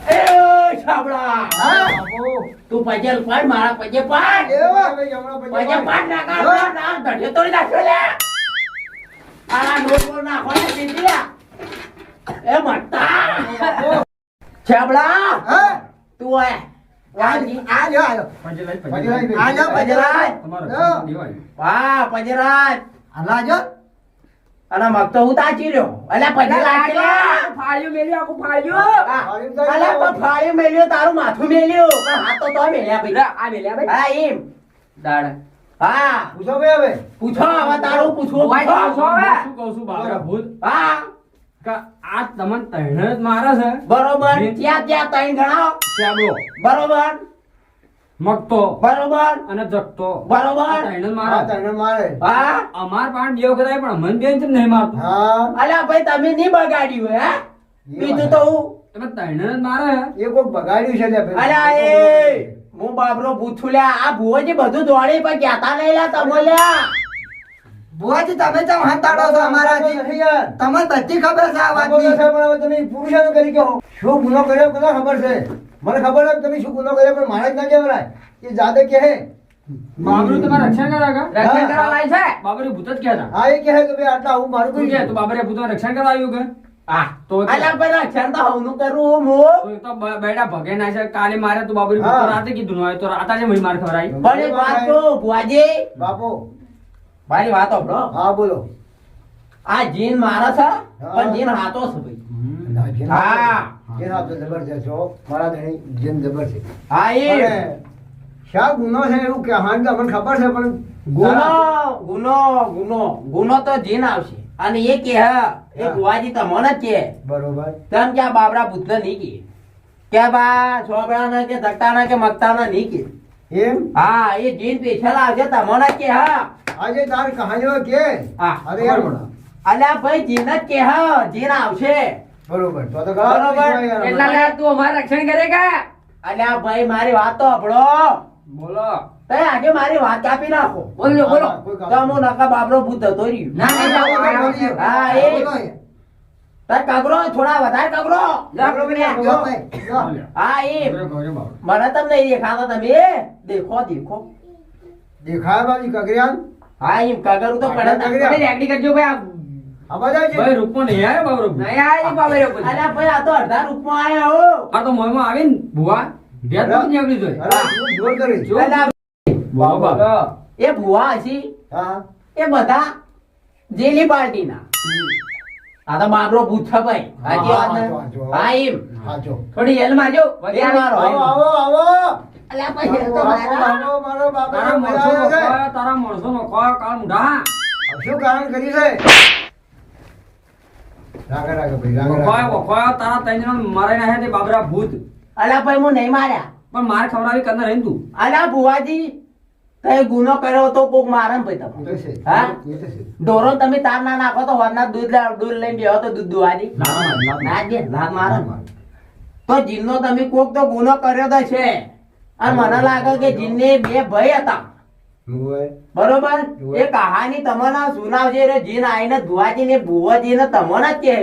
એ છબડા. હા બાપો. તું પજલ પાડ મારા પજે પાડ. પજે પાડ ના ધડે તોડી નાખ્યો લે. આલા નોટ નાખો ને દીકરા. એ મત્તા. છબડા. હા તું આય. વાજી. આજો પંજેલાઈ, પંજેલાઈ. પંજેલાઈ. આજો પજરાય. તમારો હા. દેવાય. હા પજરાજ. આજો. અને મગ તો હું તાચી રહ્યો. અલ્યા પજરાજ લે. ફાળ્યું મેલ્યું આખું ફાળ્યું અલ્યા પણ ફાળ્યું મેલ્યું તારું માથું મેલ્યું. પણ હાથ તો તોય મેલ્યા ભાઈ. લે, આ મેલ્યા ભાઈ હા એમ. દાડ હા. પૂછો ભાઈ હવે. પૂછો હવે તારું પૂછવું. ભાઈ, પૂછો. પૂછો. હવે. શું કહું છું બાબરા ભૂત હા. કે આ તમને તૈણ જ મારે છે. બરોબર. મેં- ત્યાં ત્રણ ગણાવો. શ્યામલો, બરોબર. મગતો બરોબર. અને જગતો. બરોબર. આ તૈણ જ હા મારે. તને મારે. હા. અમાર પાસે બે વખત આવી પણ મન બેન કેમ નહીં મારતું? હા અલ્યા ભાઈ તમે નહીં બગાડ્યું હે? બીજું તો હું. તમે તૈણ જ મારે. એ કોક બગાડ્યું છે લે ભાઈ. અલ્યા એ હું બાબરો પૂછું લ્યા. આ ભુવોજી બધું દોડી પણ કહેતા નહીં લ્યા તમે લ્યા. બુઆજી તમે ચમ હંતાડો છો અમારાથી? તમને બધી ખબર છે આ વાતની. તમે પુરુષાનું કરી કહો. શું ગુનો કર્યો કોને ખબર છે? મને ખબર છે તમે શું ગુનો કર્યો પણ મારે જ ના કહેવાય. એ જાદે કહે. બાબરું તમારે રક્ષણ કરે કે? રક્ષણ કરવા લાય છે બાબરી ભૂત જ કહેતા. હા એ કહે કે ભાઈ આટલા હું મારું તું કરી કે તું બાબરે ભૂતનું રક્ષણ કરવા આવ્યું કે? હા. તો કે- અલ્યા ભાઈ રક્ષણ તો હવનું કરું હું. તો એ તો બેડા ભગે ના છે. કાલે મારે તું બાબરી ભૂત હા. તો રાતે કીધું ન હોય તો રાતા જ મળી માર ખવડાવી. પણ એક વાત કહું ભુવાજી. બાપો. મારી વાત સાંભળો. હા બોલો. આ જીન મારે છે પણ જીન હાથો છે ભાઈ. હા. જે ના તો જબરજસ્ત છો. મારા ધણી જેમ જબર છે. હા એ અને શા ગુનો છે એવું કે હા મને ખબર છે પણ ગુનો તો જીન આવશે અને એ કે એ ભુવાજી તમને જ કે બરોબર. તેમ કે આ બાબરા ભૂતને નહીં કે બા છોકરાને કે ધક્કાના કે મગતાના નહીં કે એમ હા એ જીન પેછા લાવશે તમને કે હા આજે તાર કહાનીઓ કે હા. અરે યાર મોટા. અલ્યા ભાઈ જીન જ કે હા જીન આવશે બરોબર તો ઘણા બરોબર. યાર એટલા લે તું અમારું રક્ષણ કરેગા. અલ્યા ભાઈ મારી વાત તો સાંભળો બોલો તમે આજે મારી વાત કાપી નાખો બોલો બોલો. કોઈ કામ તો હું નકા બાબરો ભૂત હતો રહ્યું ના ના ના, બોલો, ના, બોલો, ના. હા, એ. તાર કગરો થોડા વધારે કગરો બરોબર, બરોબર, જો ભાઈ, જો. હા એ ગૌરવ, ગૌરવ બાબુ. મને તમને નહીં દેખાતા તમે દેખો દેખો દેખાય બાજી કગરિયાન હા એમ કગરું તો પડે કગરું. ને. તમે રેકડી કરજો ભાઈ આ બધા છે ભાઈ રૂપમાં નહીં આવ્યા બાબરો નહીં આ ઈ બાબા રે બોલ. અલ્યા ભાઈ આ તો અડધા રૂપમાં આયા હો આ તો મોંમાં આવીને ભુવા ભેદ તો જ નીકળી જોઈ. અરે, તું જોર કરે જો. અલ્યા, બોલો બાબુ. એ ભુવા હશી હા એ બધા જેલી પાર્ટીના આ તો બાબરો ભૂત છે ભાઈ હાજી વાત ને? હાચો. હા એમ હા જો થોડી હેલ મારજો હેલ મારો આવો આવો આવો અલ્યા ભાઈ હેલ તો મારો. આવો, મારો બાપા તારા મજા માણસો આવે છે. નોખા, તારા માણસો નોખા, કાળ મુઢા. શું કારણ કરી છે રાગે રાગે ભાઈ રાગે વખોય, રાગે. વખોય, તારા ત્રણ જણાને મારી નાખ્યા તે બાબરા ભૂત. અલ્યા ભાઈ હું નહીં માર્યા પણ માર ખવડાવી કરનાર હે ને તું. અલ્યા ભુવાજી તે ગુનો કર્યો તો કોક મારે ને ભાઈ એ તો તમે છે. હા? એ તો છે. ઢોરો તમે તાર ના નાખો તો હોરના દૂધ લઈને બેહો તો દૂધ દુહાજી ના, ના દે ના મારે ના. તો જીનનો તમે કોક તો ગુનો કર્યો તો છે અને મને લાગે કે જીનને બે ભાઈ હતા હોય. બરોબર એ કહાની તમને સુનાવજે રે જીન આઈને ભુવાજી ને ભુવાજી ને તમને જ કહે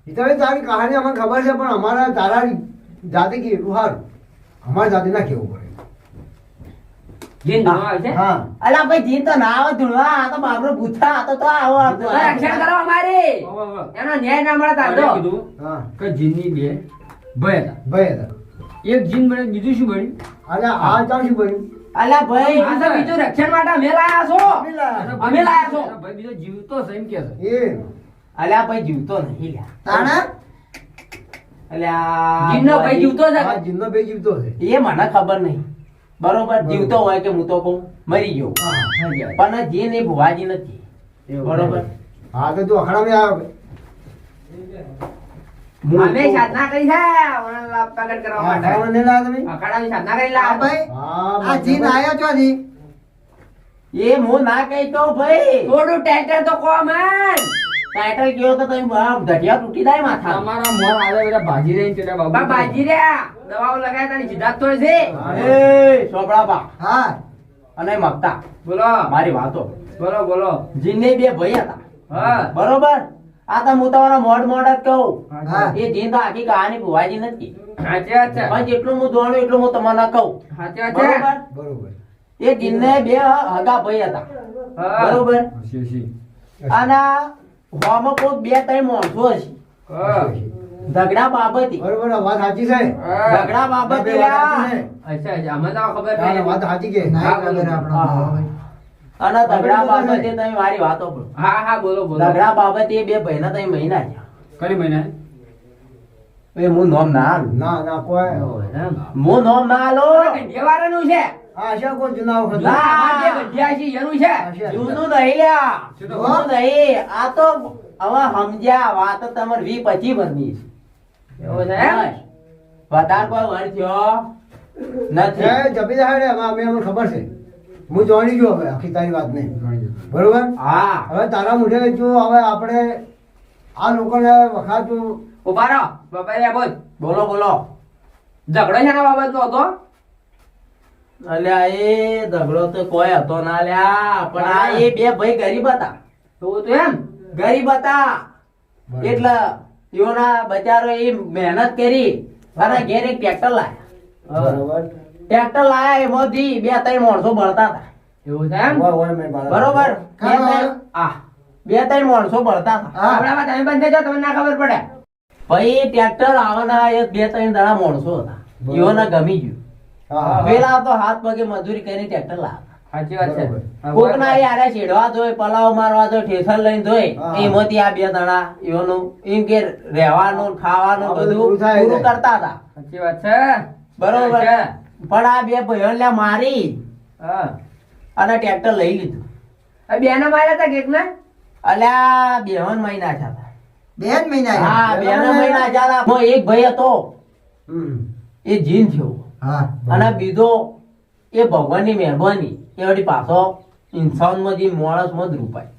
એ તો તારી કહાની અમને ખબર છે પણ અમારા તારા જાતિ કે એટલું સારું અમારી જાતિ ના કેવું પડે જીન ધોવા આવે છે. હા અલા ભાઈ જીન તો ના આવે ધૂળવા આ તો બાબરો ભૂથા આ તો આવો તો રક્ષણ કરો અમારે વાહ, વાહ. એનો ન્યાય ના મળે તારે તારો કીધું હા કે જીનની બે ભાઈ હતા. ભાઈ હતા એક જીન બને બીજું શું બન્યું? અને આ ચાલ શું બન્યું અલા ભાઈ આ તો બીજું રક્ષણ માટે અમે લાયા છો અમે લાયા છો. એનો ભાઈ બીજો જીવતો છે એમ કે છે. એ અલ્યા ભાઈ જીવતો નહીં લ્યા તાણા અલ્યા જીનનો ભાઈ જીવતો છે આ જીનનો બે જીવતો છે એ મને ખબર નહીં બરોબર જીવતો હોય કે હું તો કહું મરી ગયો હા. પણ જીન એ ભુવાજી નથી બરોબર હા તો તું અખાડામાં આવે અમે સાધના કરી છે ઓનલા પ્રગટ કરવા માટે અખાડામાં નહીં લાયા તમે અખાડાની સાધના કરી લા હા આ જીન આયા છો જી એ હું ના કહી તો ભાઈ થોડું ટ્રેક્ટર તો કો મન ટાઈટલ ગયો તો તમે ઘટિયા તૂટી જાય માથા તમારા મોર આવે બધા ભાજી રહીને ચડ્યા બાબુ. બા બાજી રહ્યા દવાઓ લગાય તાની સિદ્ધાર્થ તો છે એ સોપડા બા હા અને મગતા બોલો મારી વાતો બોલો બોલો. જીનને બે ભાઈ હતા હા બરોબર આ તો હું તમારો મોડ જ કહું હા. એ જીન તો આખી કહાની ભુવાજી નથી સાચી વાત છે પણ જેટલું હું જાણું એટલું હું તમને કહું સાચી વાત છે બરોબર બરોબર એ જીનને બે હગા ભાઈ હતા હા. બરોબર હસી, હસી. અને હોમાં કોક બે ત્રણ માણસો હશે હા. ઝઘડા બાબતે બરોબર આ વાત સાચી છે હા. ઝઘડા બાબતે બે વાત લ્યા. સાચી છે. અચ્છા અચ્છા અમને તો ખબર હા, પડી. વાત સાચી કે હા, બોલો. અને ઝઘડા બાબતે તમે મારી વાતો કરો હા હા બોલો બોલો ઝઘડા બાબતે એ બે ભાઈના તમે મહિના થયા કઈ મહિના? એ હું નોમ ના આલું ના ના કોઈ હું નોમ ના આલો ગંઢિયાવાળાનું છે આ છે કોઈ જૂના વખત ના. આ જે ગંઢિયા છે એનું છે જૂનું નહીં લ્યા જૂનું નહીં આ તો હવે સમજ્યા વાત તમારે 20-25 વર્ષની છે એવું છે એમ? બસ. વધારે કોઈ વર્ષ થયો નથી એ જપી જાય ને અમે અમને ખબર છે હું જાણી ગયો હવે આખી તારી વાત નહીં બરોબર હા હવે તારા મુઠે જો હવે આપણે આ લોકોને વખાતું ઉભા રહો બાપા બોલ બોલો બોલો ઝઘડો છે ના બાબત નો હતો અલ્યા એ ઝઘડો તો કોઈ હતો ના લ્યા પણ આ એ બે ભાઈ ગરીબ હતા એવું તો એમ ગરીબ હતા એટલે એઓના બચારો એ મહેનત કરી અને ઘેર એક ટ્રેક્ટર લાયા બરોબર ટ્રેક્ટર લાયા એમાંથી બે ત્રણ માણસો બળતા હતા એવું છે એમ હોય, હોય, મેં બાળક. બરોબર બે કાં ત્રણ બે ત્રણ માણસો બળતા હતા હા. આપણામાં તમે બંધ થઈ જાઓ તમને ના ખબર પડે પછી ટ્રેક્ટર આવવાના એક બે ત્રણ દાડા માણસો હતા બરોબર. એઓને ગમી ગયું હા, હા. પેલા તો હાથ પગે મજૂરી કરીને ટ્રેક્ટર લાવ્યા સાચી વાત છે બરોબર. કોક ના યારે છેડવા જોઈ પલાવ મારવા જોઈ ઠેસર લઈને જોઈ હા. એમાંથી આ બે દાડા એઓનું એમ કે રહેવાનું ખાવાનું આ બધું બધું પૂરું થાય પૂરું જાય. કરતા હતા સાચી વાત છે બરોબર છે. પણ આ બે ભાઈઓને મારી હા અને ટ્રેક્ટર લઈ લીધું આ બેના માર્યા હતા કેક ને અલ્યા બેહન મહિના થયા હતા. બેન મહિના હા બેહન મહિના થયા હતા. એમાં એક ભાઈ હતો હમ. એ જીન થયો હા અને બીજો એ ભગવાનની મહેરબાની એ વળી પાછો ઇન્સાનમાં જે માણસમાં જ રૂપાય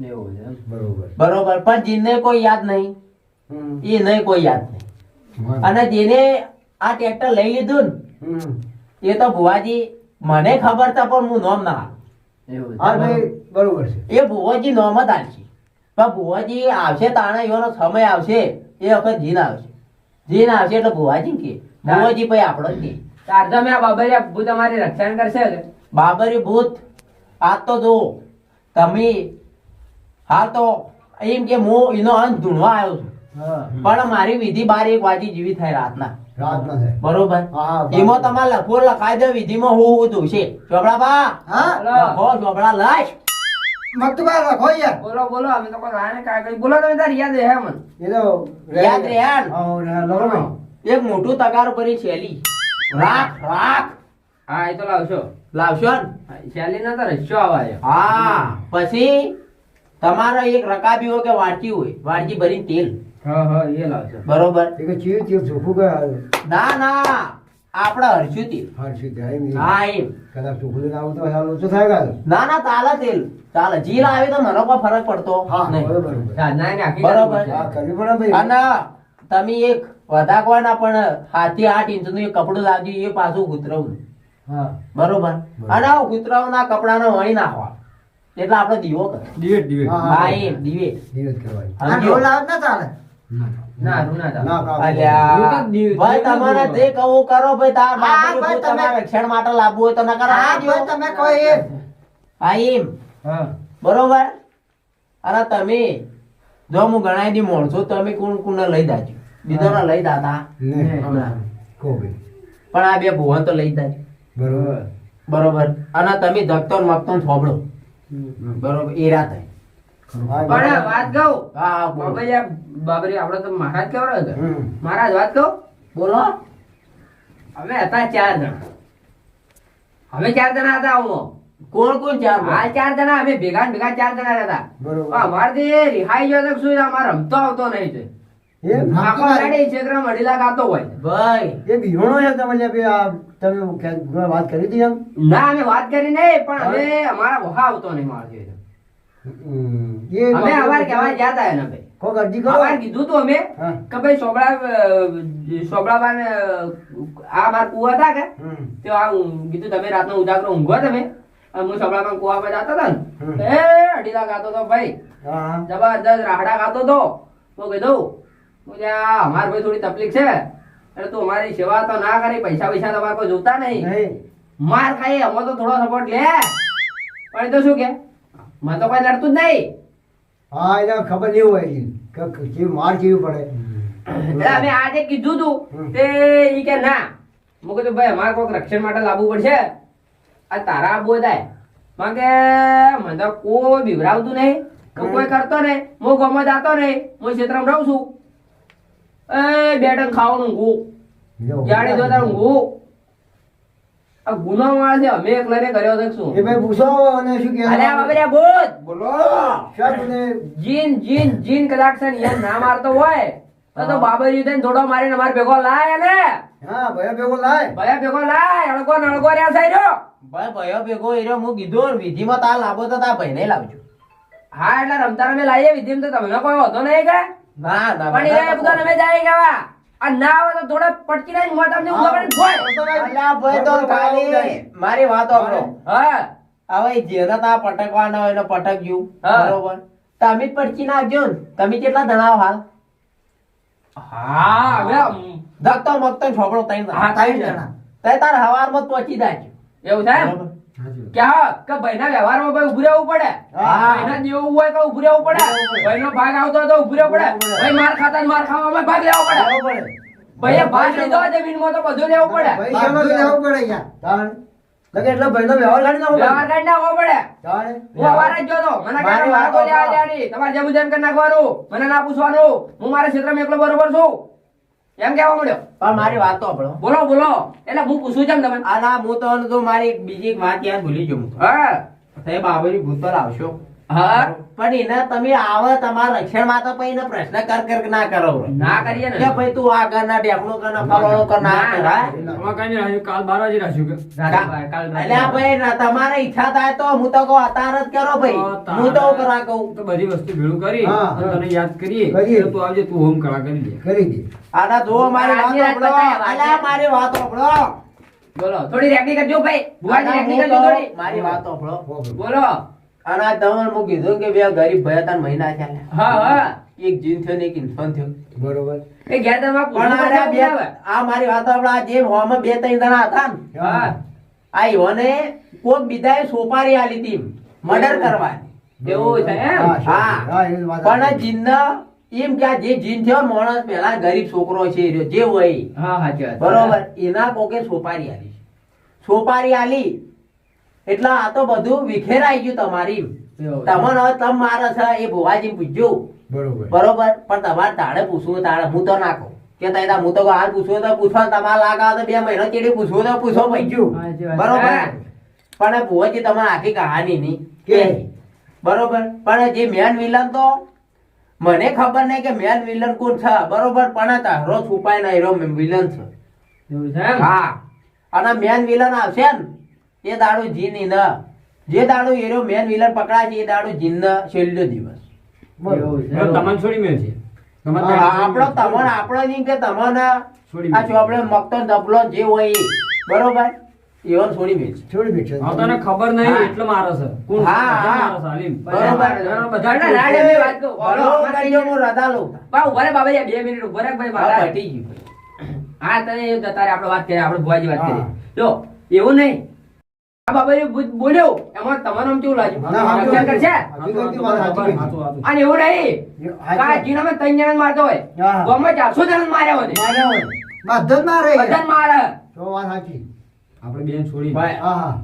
એવું છે એમ. બરોબર બરોબર. પણ જેને કોઈ યાદ નહીં હમ. એ નહીં કોઈ યાદ નહીં. અને જેને આ ટ્રેક્ટર લઈ લીધું હમ. ને એ તો ભુવાજી મને ખબર હતા પણ હું નોમ ના એવું છે. હા ભાઈ બરોબર છે એ ભુવાજી નોમ જ આવશે પણ ભુવાજી આવશે તાણે એવાનો સમય આવશે એ વખત જીન આવશે. જીન આવશે એટલે ભુવાજી કે ભુવાજી પછી આપણો જ કે તાર તમે આ બાબરિયા ભૂત અમારી રક્ષણ કરશે કે? બાબરી ભૂત આ તો જો તમે હા તો એમ કે હું એનો અંત ઢૂંઢવા આવ્યો છું હા પણ મારી વિધિ 12 વાગે જેવી થાય રાતના રાત ના થાય બરોબર. હા, એમાં તમારે લખો લખાઈ દે વિધિમાં હું હું જોશે ચોપડા બા હા લખો ચોપડા લાશ મક્તબા રાખો યાર બોલો બોલો અમે તો કોઈ રાને કાગળ બોલો તમે તાર યાદ રહે મને. એ તો યાદ રહે યાર. હા લખો ભાઈ. એક મોટું તગાર ભરી શેલી રાખ રાખ હા એ તો લાવશો. લાવશો ને? શેલી ના તો રસ્યો આવાયો. હા પછી તમારો એક રકાબી હોય કે વાટકી હોય વાટકી ભરીને તેલ હા હા એ લાવશો. બરોબર. એ કે ચીવ ચીવ ચોખ્ખું ગયા ના ના આપણે હરશું તેલ. હર્ષિત જાય નહીં હા એમ કદાચ ચોખ્ખું લઈને આવું તો હાલ ઓછું થાય ગાલ ના ના તાલે તેલ ચાલે જી લાવે તો મને કોઈ ફરક પડતો હા નહીં. બરોબર સાધના એને આખી બરોબર. કરવી હા પડશે. કરવી પડે ભાઈ અને તમે એક વધાકવાના પણ 7 થી 8 ઇંચનું એક કપડું લાવજો એ પાછું કૂતરવું હા બરોબર. અને આ કૂતરાઓના કપડાનો વણી નાખવા એટલે આપણે દીવો કરે. દિવેટ દિવેટ. હા. હા એમ દીવે દિવસ કરવાની સમજ્યો? ના રૂ ના ચાલે. ના કામ અલ્યા, દીવે તો દીવે. ભાઈ તમારે જે કહું કરો ભાઈ તાર હા, બાપુજી ભાઈ, ભૂત તમારા તમે- રક્ષણ માટે લાવવું હોય તો નકર હા આવજો. ભાઈ તમે કોઈ એમ હા એમ હા બરોબર. અને તમે જો હું ગણાય દી માણસો તમે કોણ કોણ લઈ દાજો બીજોને લઈ દાતા નહીં હમણાં. કહો ભાઈ પણ આ બે ભુવન તો લઈ દાજો બરોબર બરોબર. અને તમે ધકતો ને મગતો ને થોબડો બરોબર એ રાત થાય. હા, પણ વાત કહું હા હા, બોલો. બાબરિયા બાબરી આપણે તો મહારાજ કેવડો હતો? હમ. મહારાજ વાત કહું બોલો અમે હતા 4 જણા. અમે 4 જણા હતા હું કોણ કોણ ચાર હાલ 4 જણા અમે ભેગા ને ભેગા 4 જણા હતા. બરોબર અમારથી રિહાઈ ગયો તો શું અમારે રમતો આવતો નહીં છે. એ આખો દાડી ક્ષેત્રમાં અડીલા ગાતો હોય છે. ભાઈ એ બિહોણો છે તમે જે બી આ તમે ક્યાં વાત કરી હતી એમ ના અમે વાત કરી નહીં પણ અમે અમારા વહા આવતો નહીં મારથી. એ અમે અમારે કહેવા ગયા હતા એને ભાઈ. કોક અરજી કરો અમારે કીધું તું અમે હા. કે ભાઈ સોબળાબાન આ મારા કુવા હતા કે હમ. તો આ કીધું તમે રાતનો ઉજાગરો ઊંઘો તમે અને હું સોબળાબાન કુવા પર જતો હતો હમ. ને એ અડીલા ગાતો તો ભાઈ હા જબરદસ્ત રાહડા ગાતો તો હું કીધું હું કે આ અમારે ભાઈ થોડી તકલીફ છે એટલે તું અમારી સેવા તો ના કરી પૈસા પૈસા તમારે કોઈ જોતા નહીં નહીં માર ખાઈ અમે તો થોડો સપોર્ટ લે પણ એ તો શું કે મને તો કોઈ લડતું જ નહીં હા એને ખબર નહીં હોય ઈ કે કેવી માર કેવી પડે એટલે અમે આજે કીધું તું હમ. તે ઈ કે ના હું કીધું ભાઈ અમારે કોઈક રક્ષણ માટે લાવવું પડશે આ તારા બોધાય કારણ કે મને તો કોઈ બીવરાવતું નહીં કે કોઈ કરતો નહીં હું ગામમાં જાતો નહીં હું ક્ષેત્રમાં રહું છું એ બેઠક ખાવાનું ઊંઘું જાડે જોતા ઊંઘું આ ગુનો માળ છે અમે એક લઈને કર્યો છે શું એ ભાઈ પૂછો અને શું કે અરે આ બાબરિયા ભૂત બોલો શાક ને જીન જીન જીન કદાચ છે ને યાર ના મારતો હોય તો બાબરી થઈને થોડો મારીને અમારે ભેગો લાય ને હા ભાઈ ભેગો લાય ભયા ભેગો લાય અળગો નળગો રહ્યા સાઈડો ભાઈ ભયો ભેગો એરો હું કીધું ને વિધિમાં તાર લાવો તો તાર ભાઈને લાવજો. હા એટલે રમતા રમે લાવીએ વિધિમ તો તમે કોઈ હોતો નહીં કે ના ના પણ એ બધા અમે જાય કેવા આ ના આવે તો થોડા પટકી લઈને મોં તમને ઊંધો કરીને ફોય. અલ્યા ભાઈ તો ખાલી મારી વાત સાંભળો. હા હવે જેને તા પટકવાના હોય એને પટકજો હા. બરોબર તમે જ પડકી નાખજો ને તમે કેટલા જણાવો હાલ હા હવે ધકતો મગતો છોકરો તઈ હા, ત્રણ જણા. તઈ તાર હવારમાં જ પહોંચી જાજો એવું થાય બરોબર. કે હા કે ભાઈના વ્યવહારમાં ભાઈ ઉભું રહેવું પડે હા. ભાઈના જેવું હોય તો ઉભું રહેવું પડે ભાઈનો ભાગ આવતો હોય તો ઉભું રહેવું પડે ભાઈ માર ખાતા ને માર ખાવામાં ભાગ લેવો પડે બરોબર. ભાઈએ ભાગ લીધો હોય જમીનમાં તો બધું લેવું પડે ભાઈ શામાં લેવું પડે યાર તાણ લગે એટલે ભાઈનો વ્યવહાર કાઢી નાખો વ્યવહાર કાઢી નાખવો પડે તાણે હું અવારે જ જોતો મને મારી કહેવાનો વાત મારે કોઈ લેવા સાંભળો. દેવા નહીં. તમારે જેવું જેમ કરી નાખવાનું મને ના પૂછવાનું હું મારા ક્ષેત્રમાં એકલો બરોબર છું એમ કહેવા મળ્યો પણ મારી વાત તો સાંભળો. બોલો બોલો એટલે હું પૂછું કેમ તમે આ ના હું તો બીજી એક વાત યાદ ભૂલી ગયો હું તો. હા તે બાબરી ભૂત પર આવશો હા પણ એને તમે આવો તમારા રક્ષણ માં તો પછી એને પ્રશ્ન કર ના કરો ના કરીએ ને કે ભાઈ તું આ કર ના ઢેકણું કર ના ફલાણું કર ના કર હા? આમાં કાંઈ નહીં રાખ્યું, કાલ 12 વાગે રાખ્યું કે કાલ અલ્યા ભાઈ તમારે ઈચ્છા થાય તો હું તો કહું અત્યારે જ કરો ભાઈ હું તો એવું કરવા કહું તો બધી વસ્તુ ભેળું કરી હા. અને તને યાદ કરીએ કરીએ. તો તું આવજે, તું હોમ કળા કરી દે. કરી દે આના જુઓ મારી વાત આજે રાત સાંભળો. બતાવ્યા, અલ્યા મારી વાત સાંભળો. બોલો થોડી રેકડી કરજો ભાઈ ભુવાજી આના રેકડી હું કરજો કહું, થોડી મારી વાત સાંભળો. બોલો અને આ તમને હું કીધું કે બે ગરીબ ભયા તાર મહિના થયા. હા હા એક જીન થયો ને એક ઇન્ફાન થયો. બરોબર એ ઘેર તમારે પણ પૂછવું આ પડશે બે હવે. આ મારી વાત સાંભળો. આ જે હોમાં 2-3 જણા હતા ને હા આ ઈવોને કોક બીજાએ સોપારી આલી હતી મર્ડર કરવાની. એવું છે એમ હા. એ વાત પણ જીનને એમ કે આ જે જીન થયો ને માણસ પેલા ગરીબ છોકરો છે એ રહ્યો, જે હોય એ. હા સાચી વાત. બરોબર એના કોકે સોપારી આલી. સોપારી આલી એટલે આ તો બધું વિખેરાઈ ગયું તમારી. એવું છે. તમને હવે તમ મારે છે એ ભુવાજી પૂછજો બરોબર બરોબર, પણ તમારે તાળે પૂછવું તાળે હું તો નાખો કે તાઈ હું તો કહું, હાલ પૂછવું તો પૂછો, તમારે લાગે તો 2 મહિના ચેડી પૂછવું તો પૂછો ભાઈ. સાચી વાત. બરોબર હા. પણ ભુવાજી તમારે આખી કહાની ની કે? બરોબર, પણ જે મેન વિલન તો મને ખબર નહીં કે મેન વિલન કોણ છે બરોબર, પણ તારો છુપાય ના હીરો વિલન છે. એવું છે એમ હા, અને મેન વિલન આવશે ને એ દાડો જીન ને જે દાડો હીરો મેન વિલન પકડાય છે એ દાડો જીન ને છેલ્લો દિવસ. એવું છે. હવે તમને છોડી મેળ છે. તમે હા, ત્યાં આપણો તમને આપણો નહીં કે તમને છોડી આ મેળ. ચોપડે મગતો ધબલો જે હોય એ બરોબર એવો છોડી મેળ. છોડી બેઠો હવે તને ખબર નહીં હા. એટલે મારે છે. કોણ હા, બધા હા. મારે છે, હાલીમ. બરોબર. બધા ના, ના, ના, એવી વાત કહું. બોલો, બરોબર કરજો, હું રજા લઉં. બા, ઉભા રહે બાબા, 2 મિનિટ ઉભા રહે ભાઈ હા, મારા. પતી ગયું. હા તને એ તારે આપણે વાત કરીએ, આપણે ભુવાજી વાત હા. કરીએ. જો એવું નહીં આ બાબા એ બોલ્યો એમાં તમારું આમ કેવું લાગ્યું? ના, હા, રક્ષણ કરશે? હકીકતની વાત સાચી કીધી. હાચું, હાચું. અને એવું નહીં હાચું. કા જીનામાં 3 જણાને મારતો હોય હા. ગામમાં 400 જણાને માર્યા હોય ને. માર્યા હોય. બધા જ મારે બધાને મારે. તો વાત સાચી આપણે બેન છોડી ભાઈ, હા હા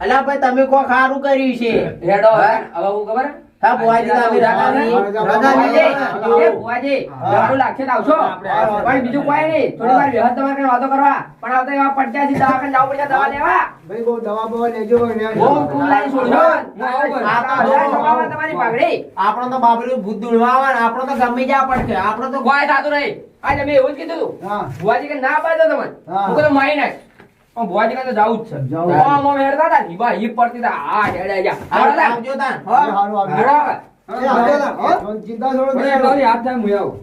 અલા ભાઈ તમે કોઈ સારું કર્યું છે. હેડો હા? હવે હું ખબર હા, ભુવાજી તમે રજા નહીં. રજા નહીં. ભુવાજી, એ ભુવાજી, હા. રડું લાગશે તો આવશો. હા. પણ બીજું કોઈ નહીં. થોડી વાર વ્યવહાર તમારે કઈ વાતો કરવા. પણ આવતા એવા 85 દવાખાને જવું પડશે દવા લેવા. ભાઈ બહુ દવા બવા લેજો ને. બહુ તું લાઈન છોડજો. હા. આ તો હજાર ટકામાં તમારી પાઘડી. આપણો તો બાબરી ભૂત દુડવા આવે ને આપણો તો ગમે જ્યાં પડશે આપણો તો કોઈ થાતું નહીં. આજે મેં એવું જ કીધું હતું. હા ભુવાજી કે ના પાડો તમને. હા. હું કીધું મારી નાખ. પણ ભુવાજી કે તો જાવું જ છે. જાવું. આમ આમ હેડતા હતા. હીબા હીબ પડતી હતા. આ હેડ્યા જા. આવજો, આવજો તાન. હો? સારું હેડો હવે. આવજો. એ આવજો ને, હો? ચિંતા છોડો પણ એટલા સુધી હાથ થાય હું આવું.